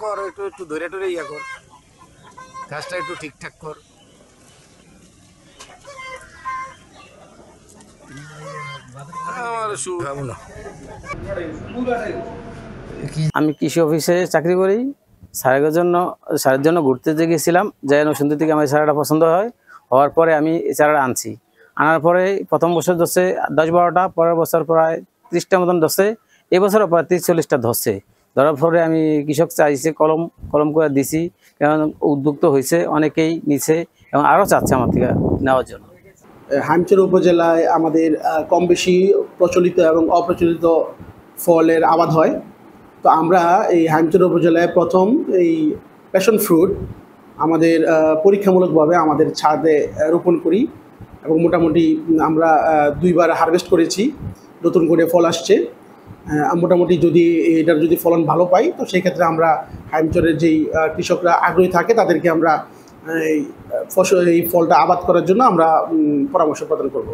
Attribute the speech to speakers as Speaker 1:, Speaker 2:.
Speaker 1: কর একটু একটু ধরে টরে ইয়া কর, গাছটা একটু ঠিকঠাক কর।
Speaker 2: আমি কৃষি অফিসে চাকরি করি। সারের জন্য ঘুরতে গেছিলাম, যাই নরসিংদী থেকে আমার চারাটা পছন্দ হওয়ার পরে আমি এই চারাটা আনছি। আনার পরে প্রথম বছর ধরছে 10-12টা, পরের বছর প্রায় 30টা মতন ধরছে, এবছরও প্রায় 30-40টা ধরছে। ধরার পরে আমি কৃষক চাইছে কলম করে দিছি, কারণ উদ্যুক্ত হয়েছে, অনেকেই নিছে এবং আরও চাচ্ছে আমার থেকে নেওয়ার জন্য।
Speaker 3: হাইমচর উপজেলায় আমাদের কম বেশি প্রচলিত এবং অপ্রচলিত ফলের আবাদ হয়। তো আমরা এই হাইমচর উপজেলায় প্রথম এই প্যাশন ফ্রুট আমাদের পরীক্ষামূলকভাবে আমাদের ছাদে রোপণ করি এবং মোটামুটি আমরা 2বার হারভেস্ট করেছি। নতুন করে ফল আসছে। মোটামুটি যদি এটার যদি ফলন ভালো পাই, তো সেই ক্ষেত্রে আমরা হাইমচরের যেই কৃষকরা আগ্রহী থাকে তাদেরকে আমরা এই ফলটা আবাদ করার জন্য আমরা পরামর্শ প্রদান করব।